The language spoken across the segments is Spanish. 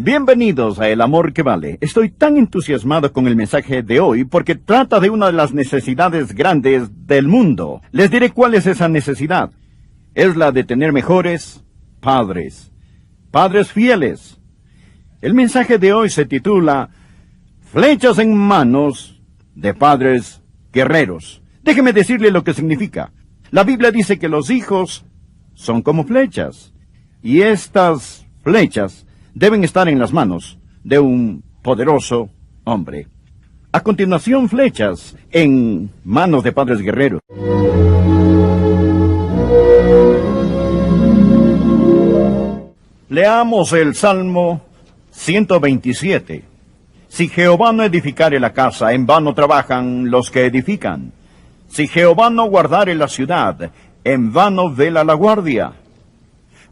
Bienvenidos a El Amor que Vale. Estoy tan entusiasmado con el mensaje de hoy porque trata de una de las necesidades grandes del mundo. Les diré cuál es esa necesidad. Es la de tener mejores padres. Padres fieles. El mensaje de hoy se titula Flechas en manos de padres guerreros. Déjeme decirle lo que significa. La Biblia dice que los hijos son como flechas. Y estas flechas deben estar en las manos de un poderoso hombre. A continuación, flechas en manos de padres guerreros. Leamos el Salmo 127. Si Jehová no edificare la casa, en vano trabajan los que edifican. Si Jehová no guardare la ciudad, en vano vela la guardia.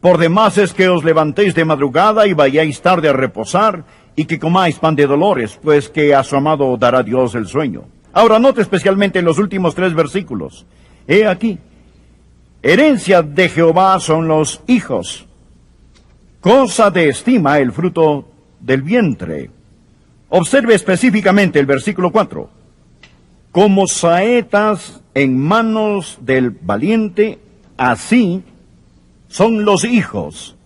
Por demás es que os levantéis de madrugada y vayáis tarde a reposar, y que comáis pan de dolores, pues que a su amado dará Dios el sueño. Ahora note especialmente los últimos 3 versículos. He aquí, herencia de Jehová son los hijos, cosa de estima el fruto del vientre. Observe específicamente el versículo 4. Como saetas en manos del valiente, así son los hijos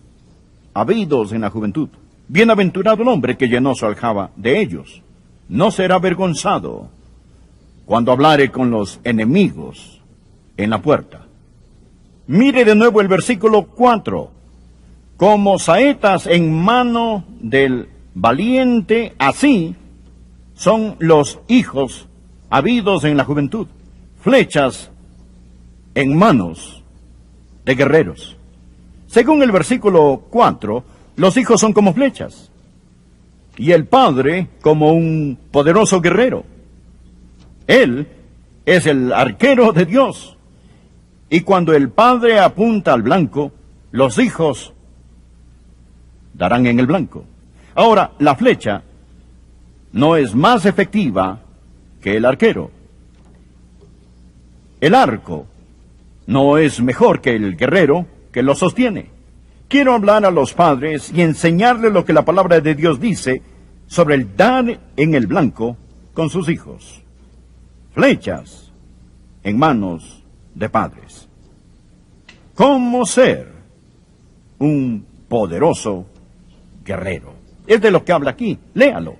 habidos en la juventud. Bienaventurado el hombre que llenó su aljaba de ellos. No será avergonzado cuando hablare con los enemigos en la puerta. Mire de nuevo el versículo 4. Como saetas en mano del valiente, así son los hijos habidos en la juventud. Flechas en manos de guerreros. Según el versículo 4, los hijos son como flechas, y el padre como un poderoso guerrero. Él es el arquero de Dios, y cuando el padre apunta al blanco, los hijos darán en el blanco. Ahora, la flecha no es más efectiva que el arquero. El arco no es mejor que el guerrero que lo sostiene. Quiero hablar a los padres y enseñarles lo que la palabra de Dios dice sobre el dar en el blanco con sus hijos. Flechas en manos de padres. ¿Cómo ser un poderoso guerrero? Es de lo que habla aquí. Léalo.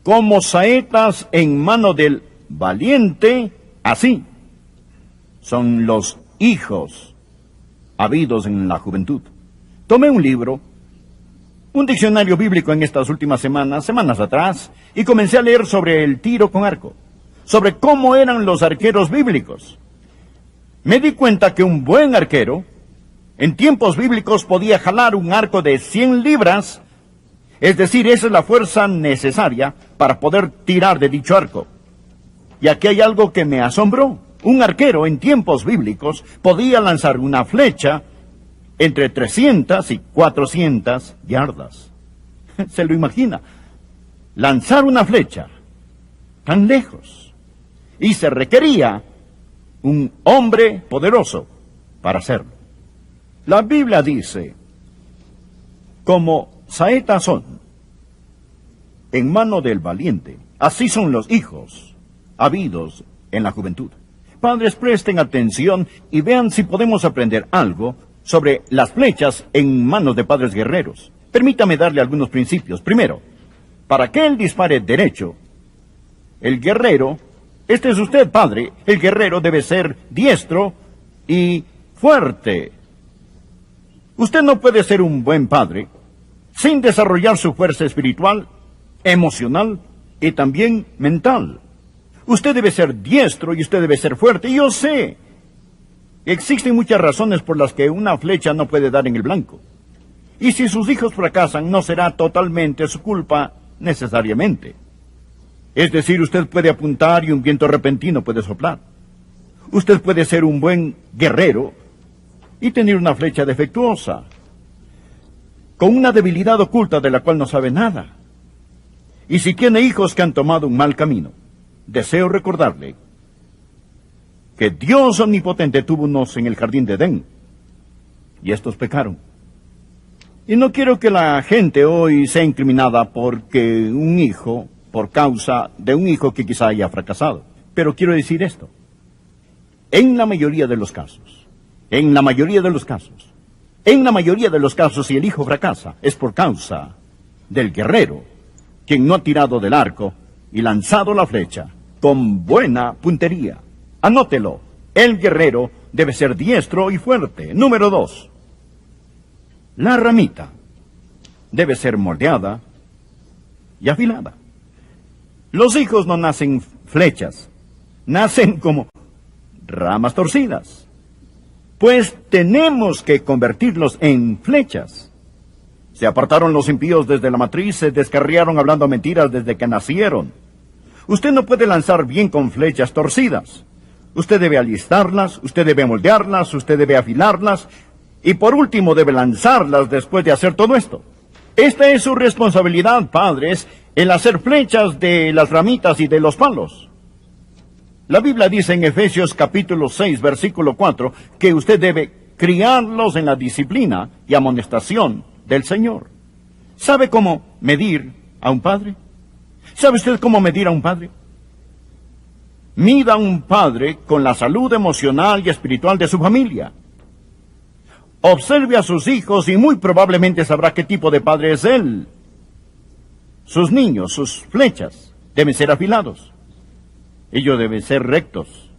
Como saetas en mano del valiente, así son los hijos habidos en la juventud. Tomé un libro, un diccionario bíblico en estas últimas semanas atrás, y comencé a leer sobre el tiro con arco, sobre cómo eran los arqueros bíblicos. Me di cuenta que un buen arquero, en tiempos bíblicos, podía jalar un arco de 100 libras, es decir, esa es la fuerza necesaria para poder tirar de dicho arco. Y aquí hay algo que me asombró. Un arquero en tiempos bíblicos podía lanzar una flecha entre 300 y 400 yardas. ¿Se lo imagina? Lanzar una flecha tan lejos. Y se requería un hombre poderoso para hacerlo. La Biblia dice, como saetas son en mano del valiente, así son los hijos habidos en la juventud. Padres, presten atención y vean si podemos aprender algo sobre las flechas en manos de padres guerreros. Permítame darle algunos principios. Primero, para que él dispare derecho, el guerrero, este es usted, padre, el guerrero debe ser diestro y fuerte. Usted no puede ser un buen padre sin desarrollar su fuerza espiritual, emocional y también mental. Usted debe ser diestro y usted debe ser fuerte. Y yo sé, existen muchas razones por las que una flecha no puede dar en el blanco. Y si sus hijos fracasan, no será totalmente su culpa necesariamente. Es decir, usted puede apuntar y un viento repentino puede soplar. Usted puede ser un buen guerrero y tener una flecha defectuosa, con una debilidad oculta de la cual no sabe nada. Y si tiene hijos que han tomado un mal camino, deseo recordarle que Dios omnipotente tuvo unos en el jardín de Edén, y estos pecaron. Y no quiero que la gente hoy sea incriminada por causa de un hijo que quizá haya fracasado. Pero quiero decir esto. En la mayoría de los casos, si el hijo fracasa, es por causa del guerrero, quien no ha tirado del arco y lanzado la flecha con buena puntería. Anótelo, el guerrero debe ser diestro y fuerte. Número 2. La ramita debe ser moldeada y afilada. Los hijos no nacen flechas, nacen como ramas torcidas. Pues tenemos que convertirlos en flechas. Se apartaron los impíos desde la matriz, se descarriaron hablando mentiras desde que nacieron. Usted no puede lanzar bien con flechas torcidas. Usted debe alistarlas, usted debe moldearlas, usted debe afilarlas, y por último debe lanzarlas después de hacer todo esto. Esta es su responsabilidad, padres, el hacer flechas de las ramitas y de los palos. La Biblia dice en Efesios capítulo 6, versículo 4, que usted debe criarlos en la disciplina y amonestación del Señor. ¿Sabe cómo medir a un padre? ¿Sabe usted cómo medir a un padre? Mida a un padre con la salud emocional y espiritual de su familia. Observe a sus hijos y muy probablemente sabrá qué tipo de padre es él. Sus niños, sus flechas, deben ser afilados. Ellos deben ser rectos.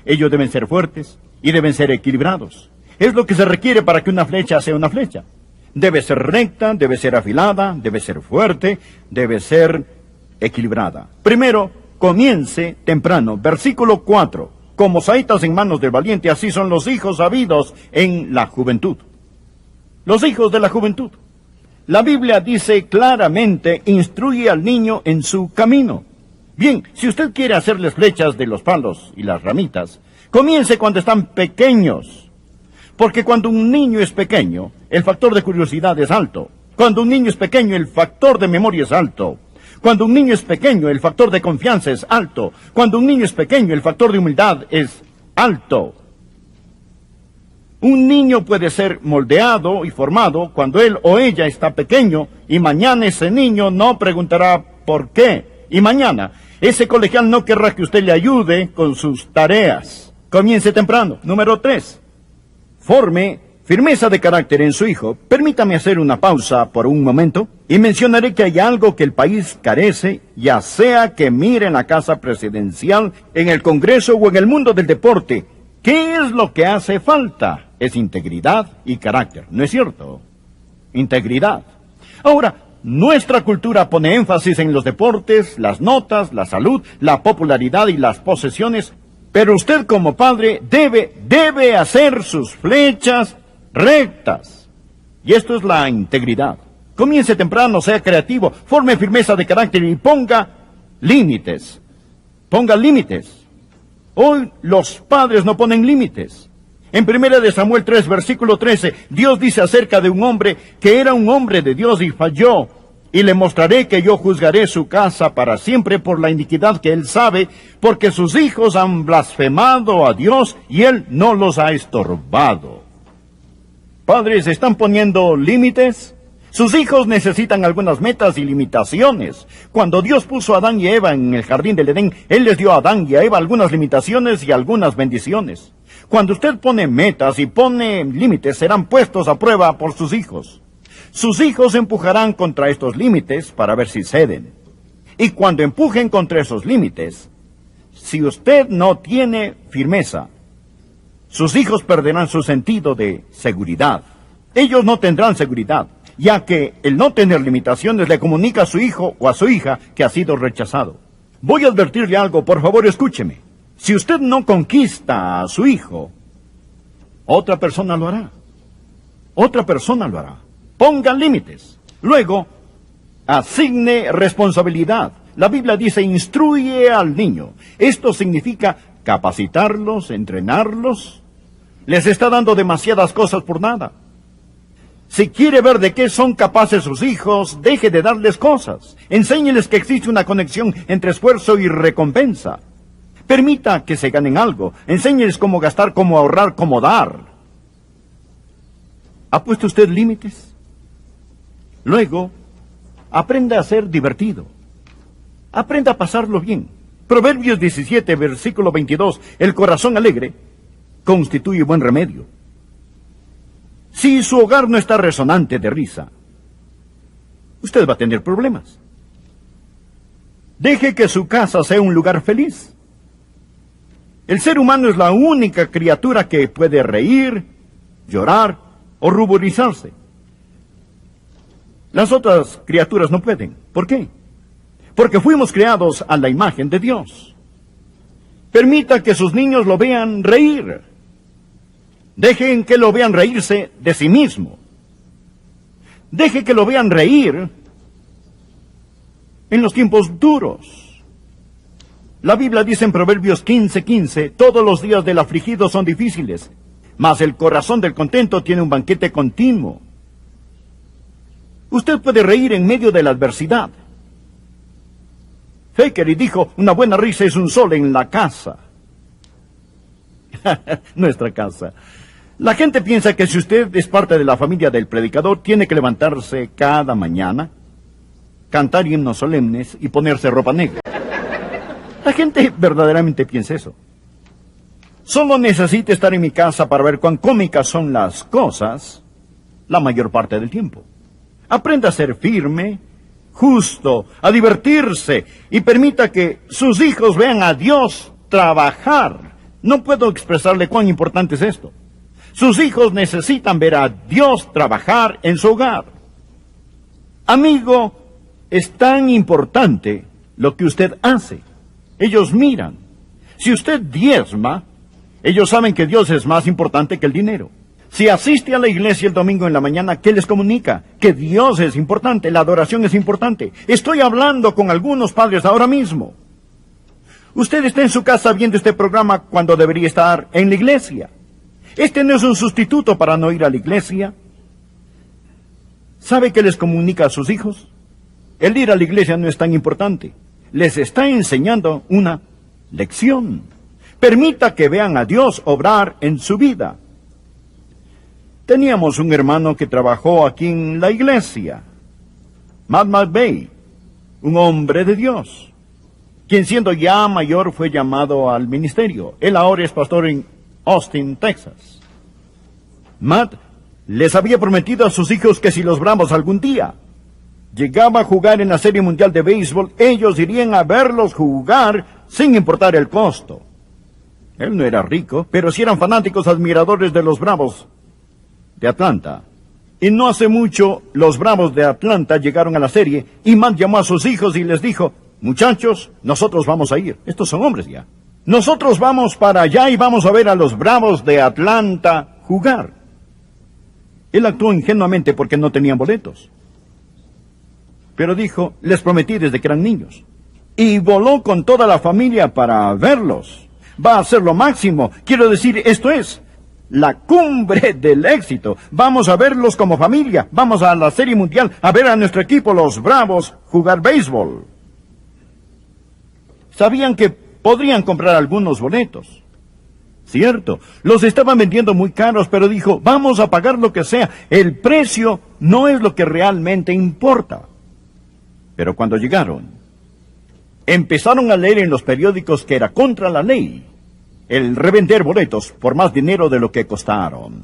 Ellos deben ser fuertes y deben ser equilibrados. Es lo que se requiere para que una flecha sea una flecha. Debe ser recta, debe ser afilada, debe ser fuerte, debe ser equilibrada. Primero, comience temprano. Versículo 4. Como saetas en manos del valiente, así son los hijos habidos en la juventud. Los hijos de la juventud. La Biblia dice claramente, instruye al niño en su camino. Bien, si usted quiere hacerles flechas de los palos y las ramitas, comience cuando están pequeños. Porque cuando un niño es pequeño, el factor de curiosidad es alto. Cuando un niño es pequeño, el factor de memoria es alto. Cuando un niño es pequeño, el factor de confianza es alto. Cuando un niño es pequeño, el factor de humildad es alto. Un niño puede ser moldeado y formado cuando él o ella está pequeño, y mañana ese niño no preguntará por qué. Y mañana ese colegial no querrá que usted le ayude con sus tareas. Comience temprano. Número 3. Forme firmeza de carácter en su hijo. Permítame hacer una pausa por un momento y mencionaré que hay algo que el país carece, ya sea que mire en la casa presidencial, en el Congreso o en el mundo del deporte. ¿Qué es lo que hace falta? Es integridad y carácter, ¿no es cierto? Integridad. Ahora, nuestra cultura pone énfasis en los deportes, las notas, la salud, la popularidad y las posesiones, pero usted como padre debe hacer sus flechas rectas. Y esto es la integridad. Comience temprano, sea creativo, forme firmeza de carácter y ponga límites. Ponga límites. Hoy los padres no ponen límites. En 1 de Samuel 3, versículo 13, Dios dice acerca de un hombre que era un hombre de Dios y falló. Y le mostraré que yo juzgaré su casa para siempre por la iniquidad que él sabe, porque sus hijos han blasfemado a Dios y él no los ha estorbado. Padres, ¿están poniendo límites? Sus hijos necesitan algunas metas y limitaciones. Cuando Dios puso a Adán y a Eva en el jardín del Edén, Él les dio a Adán y a Eva algunas limitaciones y algunas bendiciones. Cuando usted pone metas y pone límites, serán puestos a prueba por sus hijos. Sus hijos empujarán contra estos límites para ver si ceden. Y cuando empujen contra esos límites, si usted no tiene firmeza, sus hijos perderán su sentido de seguridad. Ellos no tendrán seguridad, ya que el no tener limitaciones le comunica a su hijo o a su hija que ha sido rechazado. Voy a advertirle algo, por favor escúcheme. Si usted no conquista a su hijo, otra persona lo hará. Otra persona lo hará. Ponga límites. Luego, asigne responsabilidad. La Biblia dice, instruye al niño. Esto significa capacitarlos, entrenarlos. Les está dando demasiadas cosas por nada. Si quiere ver de qué son capaces sus hijos, deje de darles cosas. Enséñeles que existe una conexión entre esfuerzo y recompensa. Permita que se ganen algo. Enséñeles cómo gastar, cómo ahorrar, cómo dar. ¿Ha puesto usted límites? Luego, aprenda a ser divertido. Aprenda a pasarlo bien. Proverbios 17, versículo 22. El corazón alegre constituye buen remedio. Si su hogar no está resonante de risa, usted va a tener problemas. Deje que su casa sea un lugar feliz. El ser humano es la única criatura que puede reír, llorar o ruborizarse. Las otras criaturas no pueden. ¿Por qué? Porque fuimos creados a la imagen de Dios. Permita que sus niños lo vean reír. Dejen que lo vean reírse de sí mismo. Deje que lo vean reír en los tiempos duros. La Biblia dice en Proverbios 15:15, todos los días del afligido son difíciles, mas el corazón del contento tiene un banquete continuo. Usted puede reír en medio de la adversidad. Thackeray dijo, una buena risa es un sol en la casa. Nuestra casa. La gente piensa que si usted es parte de la familia del predicador, tiene que levantarse cada mañana, cantar himnos solemnes y ponerse ropa negra. La gente verdaderamente piensa eso. Solo necesita estar en mi casa para ver cuán cómicas son las cosas la mayor parte del tiempo. Aprenda a ser firme, justo, a divertirse y permita que sus hijos vean a Dios trabajar. No puedo expresarle cuán importante es esto. Sus hijos necesitan ver a Dios trabajar en su hogar. Amigo, es tan importante lo que usted hace. Ellos miran. Si usted diezma, ellos saben que Dios es más importante que el dinero. Si asiste a la iglesia el domingo en la mañana, ¿qué les comunica? Que Dios es importante, la adoración es importante. Estoy hablando con algunos padres ahora mismo. Usted está en su casa viendo este programa cuando debería estar en la iglesia. Este no es un sustituto para no ir a la iglesia. ¿Sabe qué les comunica a sus hijos? El ir a la iglesia no es tan importante. Les está enseñando una lección. Permita que vean a Dios obrar en su vida. Teníamos un hermano que trabajó aquí en la iglesia, Matt McVeigh, un hombre de Dios, quien siendo ya mayor fue llamado al ministerio. Él ahora es pastor en Austin, Texas. Matt les había prometido a sus hijos que si los Bravos algún día llegaba a jugar en la Serie Mundial de Béisbol, ellos irían a verlos jugar sin importar el costo. Él no era rico, pero sí eran fanáticos admiradores de los Bravos de Atlanta. Y no hace mucho, los Bravos de Atlanta llegaron a la serie y Matt llamó a sus hijos y les dijo, muchachos, nosotros vamos a ir. Estos son hombres ya. Nosotros vamos para allá y vamos a ver a los Bravos de Atlanta jugar. Él actuó ingenuamente porque no tenían boletos. Pero dijo, les prometí desde que eran niños. Y voló con toda la familia para verlos. Va a ser lo máximo. Quiero decir, esto es la cumbre del éxito. Vamos a verlos como familia. Vamos a la Serie Mundial a ver a nuestro equipo, los Bravos, jugar béisbol. Sabían que podrían comprar algunos boletos. Cierto, los estaban vendiendo muy caros, pero dijo, vamos a pagar lo que sea. El precio no es lo que realmente importa. Pero cuando llegaron, empezaron a leer en los periódicos que era contra la ley el revender boletos por más dinero de lo que costaron.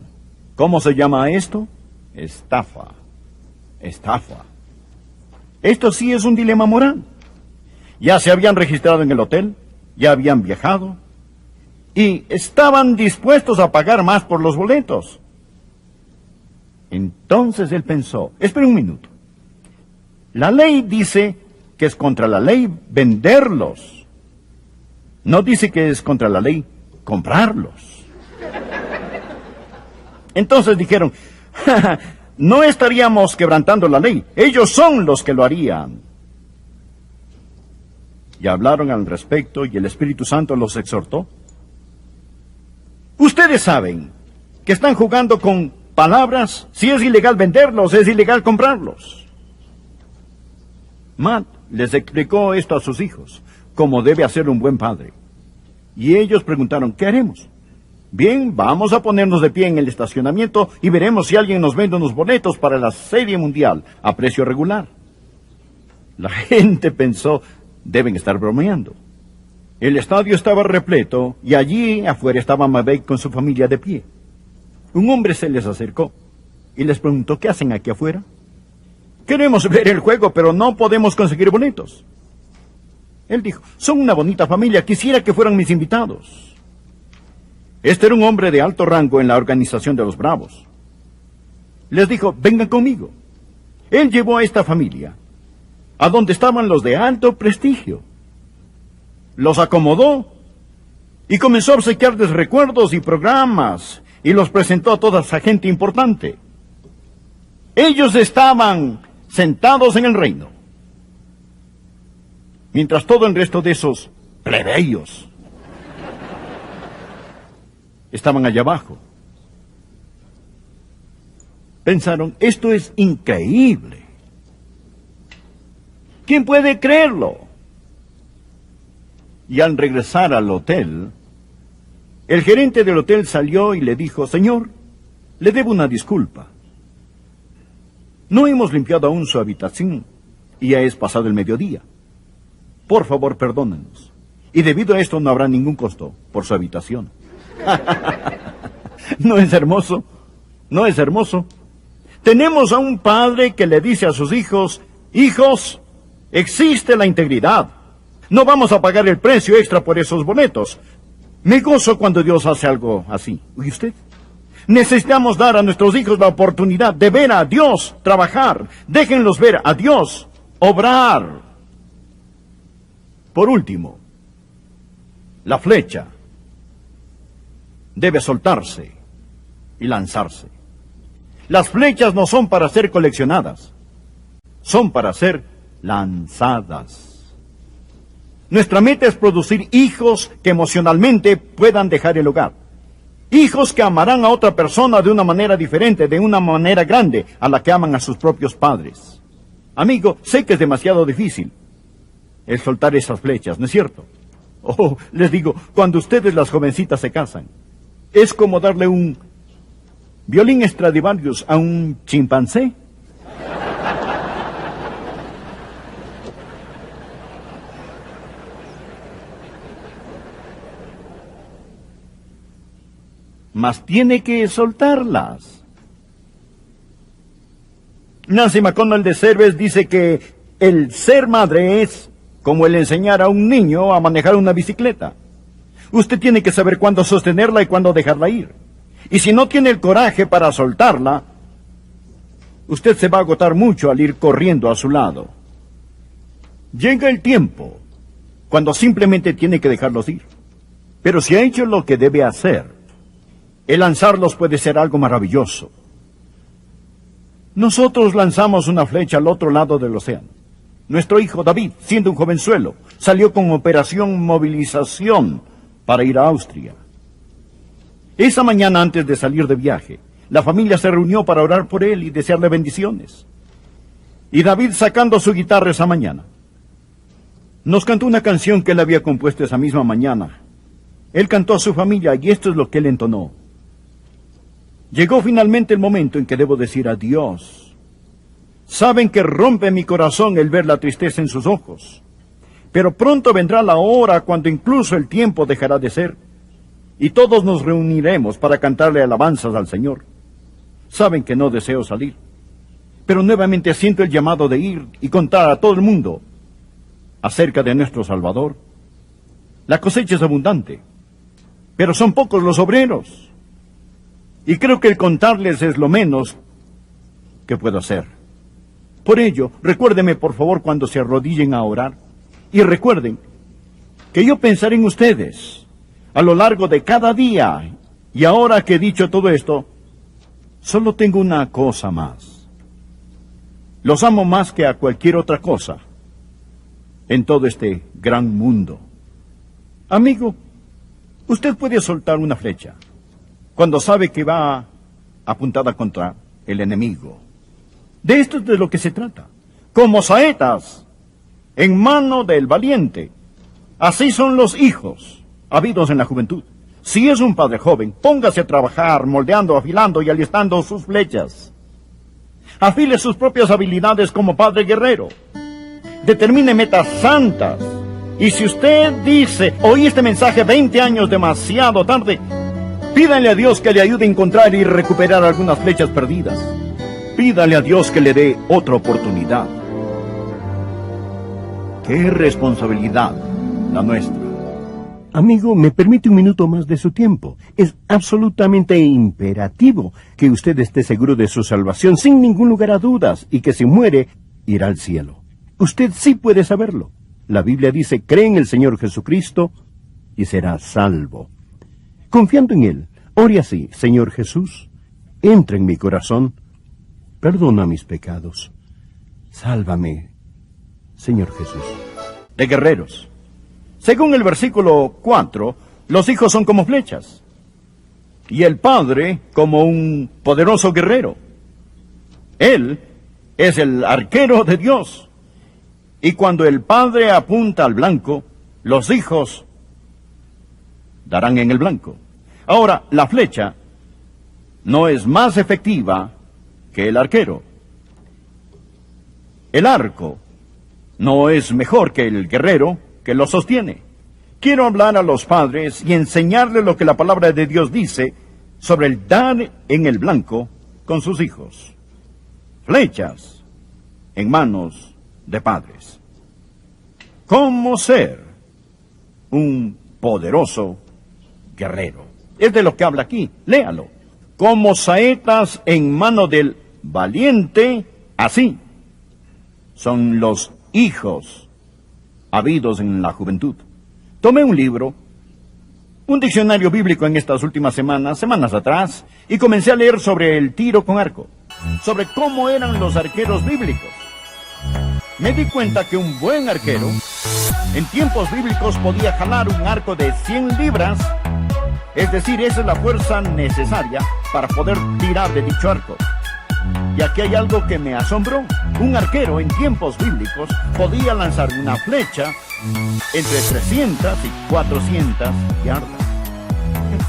¿Cómo se llama esto? Estafa. Estafa. Esto sí es un dilema moral. Ya se habían registrado en el hotel, ya habían viajado, y estaban dispuestos a pagar más por los boletos. Entonces él pensó, espera un minuto. La ley dice que es contra la ley venderlos. No dice que es contra la ley comprarlos. Entonces dijeron, no estaríamos quebrantando la ley. Ellos son los que lo harían. Y hablaron al respecto y el Espíritu Santo los exhortó. Ustedes saben que están jugando con palabras. Si es ilegal venderlos, es ilegal comprarlos. Matt les explicó esto a sus hijos, como debe hacer un buen padre. Y ellos preguntaron, ¿qué haremos? Bien, vamos a ponernos de pie en el estacionamiento y veremos si alguien nos vende unos boletos para la Serie Mundial a precio regular. La gente pensó, deben estar bromeando. El estadio estaba repleto y allí afuera estaba Mabek con su familia de pie. Un hombre se les acercó y les preguntó, ¿qué hacen aquí afuera? Queremos ver el juego, pero no podemos conseguir boletos. Él dijo, son una bonita familia, quisiera que fueran mis invitados. Este era un hombre de alto rango en la organización de los Bravos. Les dijo, vengan conmigo. Él llevó a esta familia a donde estaban los de alto prestigio. Los acomodó y comenzó a obsequiarles recuerdos y programas y los presentó a toda esa gente importante. Ellos estaban sentados en el reino, mientras todo el resto de esos plebeyos estaban allá abajo. Pensaron, esto es increíble. ¿Quién puede creerlo? Y al regresar al hotel, el gerente del hotel salió y le dijo, señor, le debo una disculpa. No hemos limpiado aún su habitación y ya es pasado el mediodía. Por favor, perdónenos. Y debido a esto no habrá ningún costo por su habitación. ¿No es hermoso? ¿No es hermoso? Tenemos a un padre que le dice a sus hijos, hijos, existe la integridad. No vamos a pagar el precio extra por esos boletos. Me gozo cuando Dios hace algo así. ¿Y usted? Necesitamos dar a nuestros hijos la oportunidad de ver a Dios trabajar. Déjenlos ver a Dios obrar. Por último, la flecha debe soltarse y lanzarse. Las flechas no son para ser coleccionadas, son para ser lanzadas. Nuestra meta es producir hijos que emocionalmente puedan dejar el hogar. Hijos que amarán a otra persona de una manera diferente, de una manera grande, a la que aman a sus propios padres. Amigo, sé que es demasiado difícil el soltar esas flechas, ¿no es cierto? Oh, les digo, cuando ustedes las jovencitas se casan, es como darle un violín Stradivarius a un chimpancé. Mas tiene que soltarlas. Nancy McConnell de Cerves dice que el ser madre es como el enseñar a un niño a manejar una bicicleta. Usted tiene que saber cuándo sostenerla y cuándo dejarla ir. Y si no tiene el coraje para soltarla, usted se va a agotar mucho al ir corriendo a su lado. Llega el tiempo cuando simplemente tiene que dejarlos ir. Pero si ha hecho lo que debe hacer, el lanzarlos puede ser algo maravilloso. Nosotros lanzamos una flecha al otro lado del océano. Nuestro hijo David, siendo un jovenzuelo, salió con operación movilización para ir a Austria. Esa mañana antes de salir de viaje, la familia se reunió para orar por él y desearle bendiciones. Y David, sacando su guitarra esa mañana, nos cantó una canción que él había compuesto esa misma mañana. Él cantó a su familia y esto es lo que él entonó. Llegó finalmente el momento en que debo decir adiós. Saben que rompe mi corazón el ver la tristeza en sus ojos. Pero pronto vendrá la hora cuando incluso el tiempo dejará de ser. Y todos nos reuniremos para cantarle alabanzas al Señor. Saben que no deseo salir. Pero nuevamente siento el llamado de ir y contar a todo el mundo acerca de nuestro Salvador. La cosecha es abundante, pero son pocos los obreros. Y creo que el contarles es lo menos que puedo hacer. Por ello, recuérdeme por favor cuando se arrodillen a orar. Y recuerden que yo pensaré en ustedes a lo largo de cada día. Y ahora que he dicho todo esto, solo tengo una cosa más. Los amo más que a cualquier otra cosa en todo este gran mundo. Amigo, usted puede soltar una flecha cuando sabe que va apuntada contra el enemigo. De esto es de lo que se trata. Como saetas en mano del valiente, así son los hijos habidos en la juventud. Si es un padre joven, póngase a trabajar, moldeando, afilando y alistando sus flechas. Afile sus propias habilidades como padre guerrero. Determine metas santas. Y si usted dice, oí este mensaje 20 años demasiado tarde, pídale a Dios que le ayude a encontrar y recuperar algunas flechas perdidas. Pídale a Dios que le dé otra oportunidad. ¡Qué responsabilidad la nuestra! Amigo, ¿me permite un minuto más de su tiempo? Es absolutamente imperativo que usted esté seguro de su salvación sin ningún lugar a dudas y que si muere, irá al cielo. Usted sí puede saberlo. La Biblia dice, cree en el Señor Jesucristo y será salvo. Confiando en Él, ore así: Señor Jesús, entra en mi corazón, perdona mis pecados, sálvame, Señor Jesús. De guerreros. Según el versículo 4, los hijos son como flechas, y el padre como un poderoso guerrero. Él es el arquero de Dios, y cuando el padre apunta al blanco, los hijos darán en el blanco. Ahora, la flecha no es más efectiva que el arquero. El arco no es mejor que el guerrero que lo sostiene. Quiero hablar a los padres y enseñarles lo que la palabra de Dios dice sobre el dar en el blanco con sus hijos. Flechas en manos de padres. ¿Cómo ser un poderoso guerrero? Es de lo que habla aquí. Léalo. Como saetas en mano del valiente, así son los hijos habidos en la juventud. Tomé un libro, un diccionario bíblico en estas últimas semanas atrás, y comencé a leer sobre el tiro con arco, sobre cómo eran los arqueros bíblicos. Me di cuenta que un buen arquero, en tiempos bíblicos, podía jalar un arco de 100 libras, es decir, esa es la fuerza necesaria para poder tirar de dicho arco. Y aquí hay algo que me asombró. Un arquero en tiempos bíblicos podía lanzar una flecha entre 300 y 400 yardas.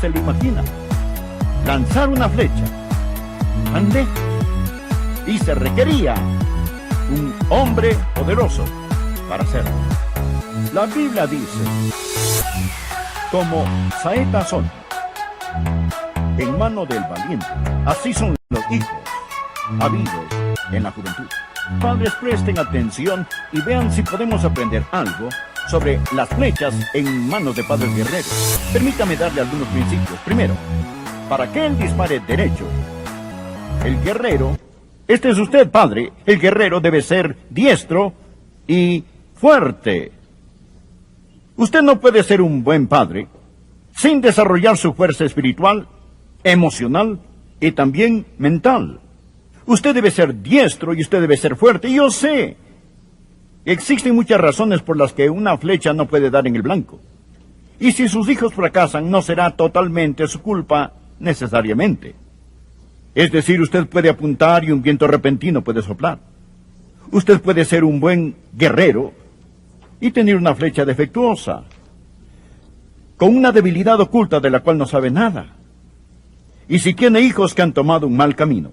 ¿Se lo imagina? Lanzar una flecha tan lejos. Y se requería un hombre poderoso para hacerlo. La Biblia dice, como saetas son en mano del valiente, así son los hijos habidos en la juventud. Padres, presten atención y vean si podemos aprender algo sobre las flechas en manos de padres guerreros. Permítame darle algunos principios. Primero, para que él dispare derecho, el guerrero, este es usted, padre, el guerrero debe ser diestro y fuerte. Usted no puede ser un buen padre sin desarrollar su fuerza espiritual, emocional y también mental. Usted debe ser diestro y usted debe ser fuerte. Y yo sé, existen muchas razones por las que una flecha no puede dar en el blanco. Y si sus hijos fracasan, no será totalmente su culpa necesariamente. Es decir, usted puede apuntar y un viento repentino puede soplar. Usted puede ser un buen guerrero y tener una flecha defectuosa, con una debilidad oculta de la cual no sabe nada. Y si tiene hijos que han tomado un mal camino,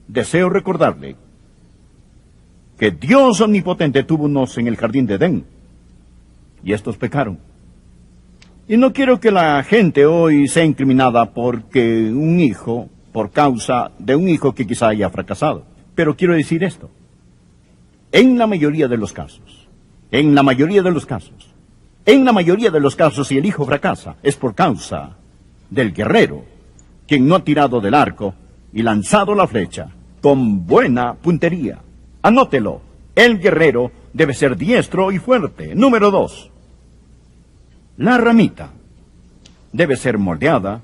deseo recordarle que Dios omnipotente tuvo unos en el jardín de Edén, y estos pecaron. Y no quiero que la gente hoy sea incriminada porque un hijo, por causa de un hijo que quizá haya fracasado. Pero quiero decir esto, en la mayoría de los casos, si el hijo fracasa, es por causa del guerrero, quien no ha tirado del arco y lanzado la flecha con buena puntería. Anótelo, el guerrero debe ser diestro y fuerte. Número 2, la ramita debe ser moldeada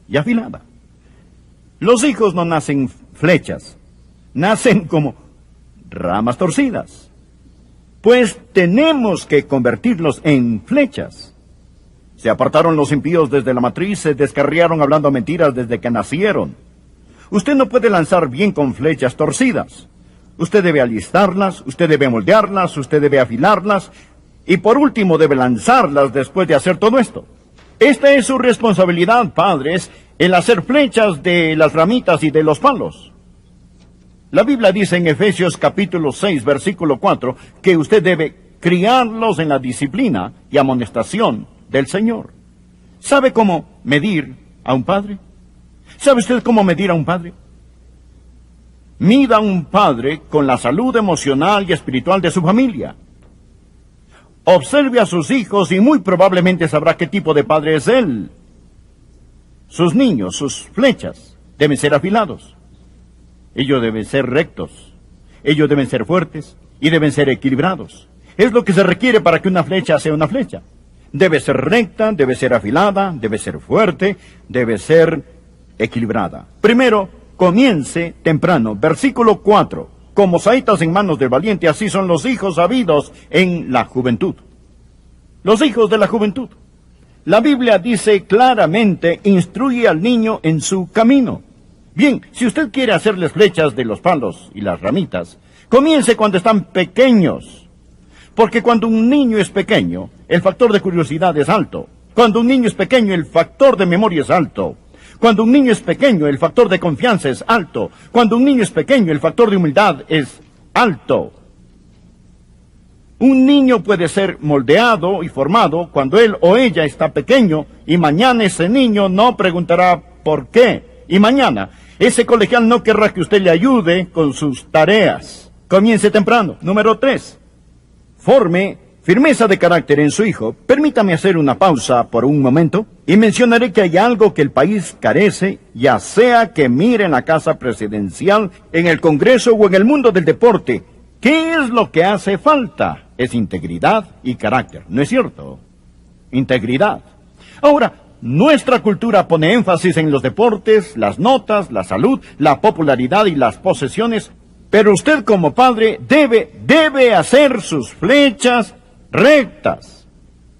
y afilada. Los hijos no nacen flechas, nacen como ramas torcidas. Pues tenemos que convertirlos en flechas. Se apartaron los impíos desde la matriz, se descarriaron hablando mentiras desde que nacieron. Usted no puede lanzar bien con flechas torcidas. Usted debe alistarlas, usted debe moldearlas, usted debe afilarlas, y por último debe lanzarlas después de hacer todo esto. Esta es su responsabilidad, padres, el hacer flechas de las ramitas y de los palos. La Biblia dice en Efesios capítulo 6, versículo 4, que usted debe criarlos en la disciplina y amonestación del Señor. ¿Sabe cómo medir a un padre? ¿Sabe usted cómo medir a un padre? Mida a un padre con la salud emocional y espiritual de su familia. Observe a sus hijos y muy probablemente sabrá qué tipo de padre es él. Sus niños, sus flechas, deben ser afilados. Ellos deben ser rectos. Ellos deben ser fuertes y deben ser equilibrados. Es lo que se requiere para que una flecha sea una flecha. Debe ser recta, debe ser afilada, debe ser fuerte, debe ser equilibrada. Primero, comience temprano. Versículo 4. Como saetas en manos del valiente, así son los hijos habidos en la juventud. Los hijos de la juventud. La Biblia dice claramente, instruye al niño en su camino. Bien, si usted quiere hacerles flechas de los palos y las ramitas, comience cuando están pequeños. Porque cuando un niño es pequeño, el factor de curiosidad es alto. Cuando un niño es pequeño, el factor de memoria es alto. Cuando un niño es pequeño, el factor de confianza es alto. Cuando un niño es pequeño, el factor de humildad es alto. Un niño puede ser moldeado y formado cuando él o ella está pequeño, y mañana ese niño no preguntará por qué. Y mañana ese colegial no querrá que usted le ayude con sus tareas. Comience temprano. Número 3. Forme firmeza de carácter en su hijo. Permítame hacer una pausa por un momento y mencionaré que hay algo que el país carece, ya sea que mire en la casa presidencial, en el Congreso o en el mundo del deporte. ¿Qué es lo que hace falta? Es integridad y carácter, ¿no es cierto? Integridad. Ahora, nuestra cultura pone énfasis en los deportes, las notas, la salud, la popularidad y las posesiones, pero usted como padre debe hacer sus flechas rectas.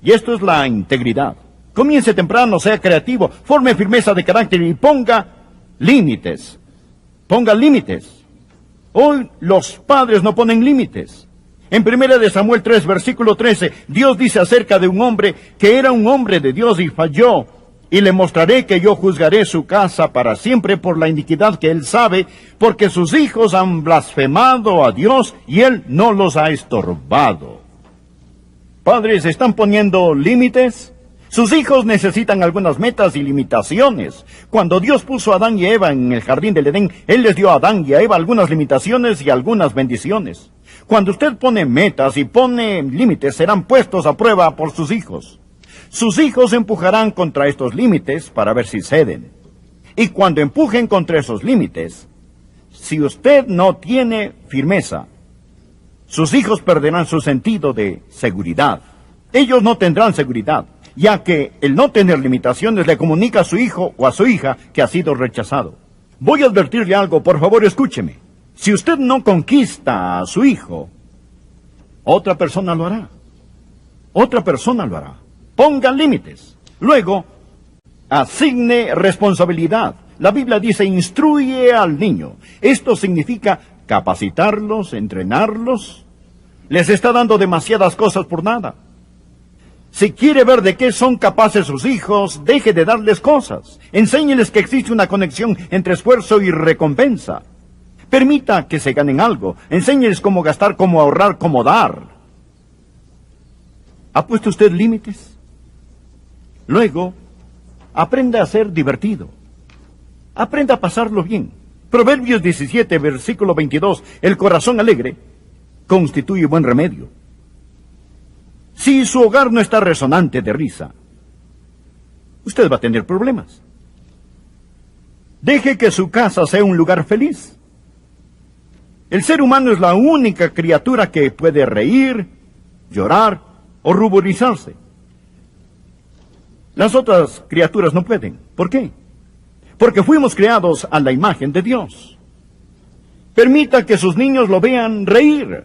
Y esto es la integridad. Comience temprano, sea creativo, forme firmeza de carácter y ponga límites. Ponga límites. Hoy los padres no ponen límites. En 1 de Samuel 3, versículo 13, Dios dice acerca de un hombre que era un hombre de Dios y falló. Y le mostraré que yo juzgaré su casa para siempre por la iniquidad que él sabe, porque sus hijos han blasfemado a Dios y él no los ha estorbado. Padres, ¿están poniendo límites? Sus hijos necesitan algunas metas y limitaciones. Cuando Dios puso a Adán y Eva en el jardín del Edén, Él les dio a Adán y a Eva algunas limitaciones y algunas bendiciones. Cuando usted pone metas y pone límites, serán puestos a prueba por sus hijos. Sus hijos empujarán contra estos límites para ver si ceden. Y cuando empujen contra esos límites, si usted no tiene firmeza, sus hijos perderán su sentido de seguridad. Ellos no tendrán seguridad, ya que el no tener limitaciones le comunica a su hijo o a su hija que ha sido rechazado. Voy a advertirle algo, por favor escúcheme. Si usted no conquista a su hijo, otra persona lo hará. Otra persona lo hará. Ponga límites. Luego, asigne responsabilidad. La Biblia dice, instruye al niño. Esto significa capacitarlos, entrenarlos. Les está dando demasiadas cosas por nada. Si quiere ver de qué son capaces sus hijos, deje de darles cosas. Enséñeles que existe una conexión entre esfuerzo y recompensa. Permita que se ganen algo. Enséñeles cómo gastar, cómo ahorrar, cómo dar. ¿Ha puesto usted límites? Luego, aprenda a ser divertido. Aprenda a pasarlo bien. Proverbios 17, versículo 22. El corazón alegre constituye buen remedio. Si su hogar no está resonante de risa, usted va a tener problemas. Deje que su casa sea un lugar feliz. El ser humano es la única criatura que puede reír, llorar o ruborizarse. Las otras criaturas no pueden. ¿Por qué? Porque fuimos creados a la imagen de Dios. Permita que sus niños lo vean reír.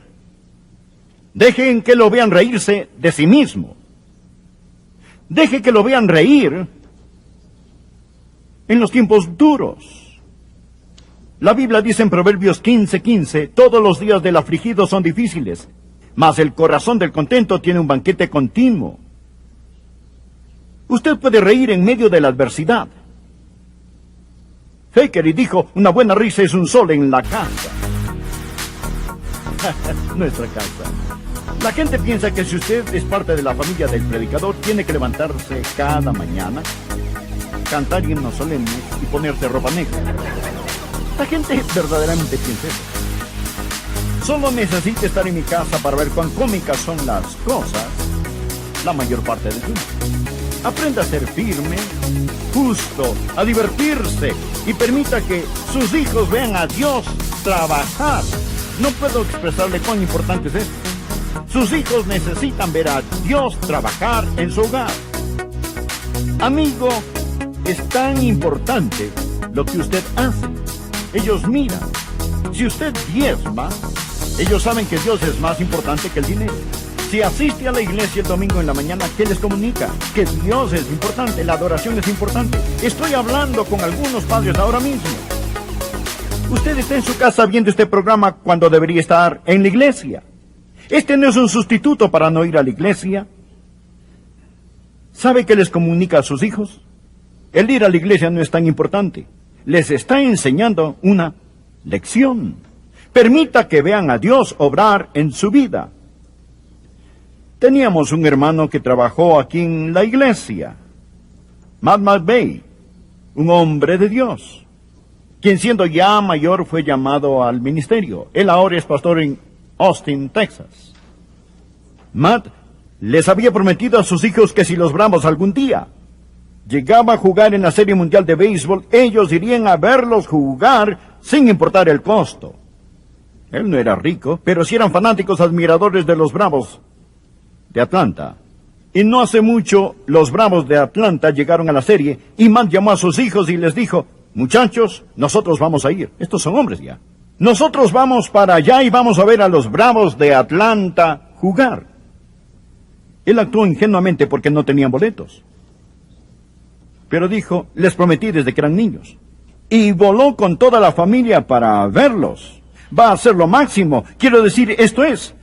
Dejen que lo vean reírse de sí mismo. Deje que lo vean reír en los tiempos duros. La Biblia dice en Proverbios 15:15, todos los días del afligido son difíciles, mas el corazón del contento tiene un banquete continuo. Usted puede reír en medio de la adversidad. Thackeray dijo, una buena risa es un sol en la casa. Nuestra casa. La gente piensa que si usted es parte de la familia del predicador, tiene que levantarse cada mañana, cantar himnos solemnes y ponerse ropa negra. La gente verdaderamente piensa eso. Solo necesita estar en mi casa para ver cuán cómicas son las cosas la mayor parte del tiempo. Aprenda a ser firme, justo, a divertirse y permita que sus hijos vean a Dios trabajar. No puedo expresarle cuán importante es esto. Sus hijos necesitan ver a Dios trabajar en su hogar. Amigo, es tan importante lo que usted hace. Ellos miran. Si usted diezma, ellos saben que Dios es más importante que el dinero. Si asiste a la iglesia el domingo en la mañana, ¿qué les comunica? Que Dios es importante, la adoración es importante. Estoy hablando con algunos padres ahora mismo. Usted está en su casa viendo este programa cuando debería estar en la iglesia. Este no es un sustituto para no ir a la iglesia. ¿Sabe qué les comunica a sus hijos? El ir a la iglesia no es tan importante. Les está enseñando una lección. Permita que vean a Dios obrar en su vida. Teníamos un hermano que trabajó aquí en la iglesia, Matt McVeigh, un hombre de Dios, quien siendo ya mayor fue llamado al ministerio. Él ahora es pastor en Austin, Texas. Matt les había prometido a sus hijos que si los Bravos algún día llegaba a jugar en la Serie Mundial de Béisbol, ellos irían a verlos jugar sin importar el costo. Él no era rico, pero sí eran fanáticos admiradores de los Bravos de Atlanta. Y no hace mucho, los Bravos de Atlanta llegaron a la serie y Matt llamó a sus hijos y les dijo, muchachos, nosotros vamos a ir. Estos son hombres ya. Nosotros vamos para allá y vamos a ver a los Bravos de Atlanta jugar. Él actuó ingenuamente porque no tenían boletos. Pero dijo, les prometí desde que eran niños. Y voló con toda la familia para verlos. Va a ser lo máximo. Quiero decir, esto es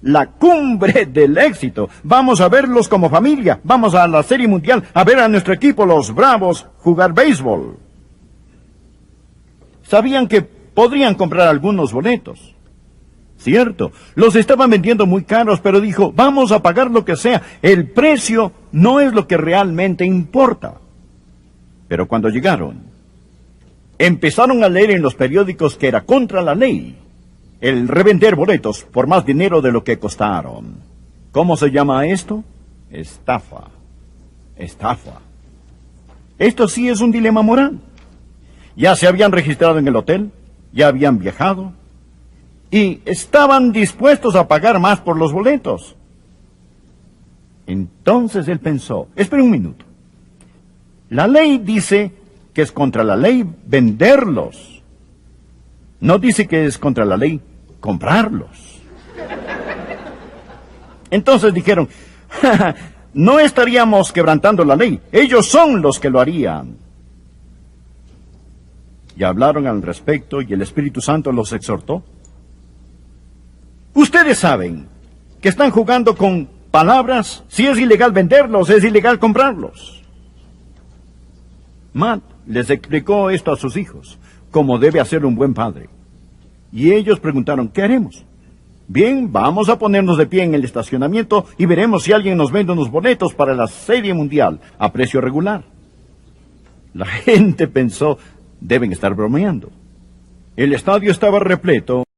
la cumbre del éxito. Vamos a verlos como familia. Vamos a la Serie Mundial a ver a nuestro equipo, los Bravos, jugar béisbol. Sabían que podrían comprar algunos boletos. Cierto, los estaban vendiendo muy caros, pero dijo, vamos a pagar lo que sea. El precio no es lo que realmente importa. Pero cuando llegaron, empezaron a leer en los periódicos que era contra la ley el revender boletos por más dinero de lo que costaron. ¿Cómo se llama esto? Estafa. Estafa. Esto sí es un dilema moral. Ya se habían registrado en el hotel, ya habían viajado, y estaban dispuestos a pagar más por los boletos. Entonces él pensó, espera un minuto. La ley dice que es contra la ley venderlos. No dice que es contra la ley comprarlos. Entonces dijeron, no estaríamos quebrantando la ley. Ellos son los que lo harían. Y hablaron al respecto y el Espíritu Santo los exhortó. Ustedes saben que están jugando con palabras. Si es ilegal venderlos, es ilegal comprarlos. Matt les explicó esto a sus hijos, como debe hacer un buen padre. Y ellos preguntaron, ¿qué haremos? Bien, vamos a ponernos de pie en el estacionamiento y veremos si alguien nos vende unos boletos para la Serie Mundial a precio regular. La gente pensó, deben estar bromeando. El estadio estaba repleto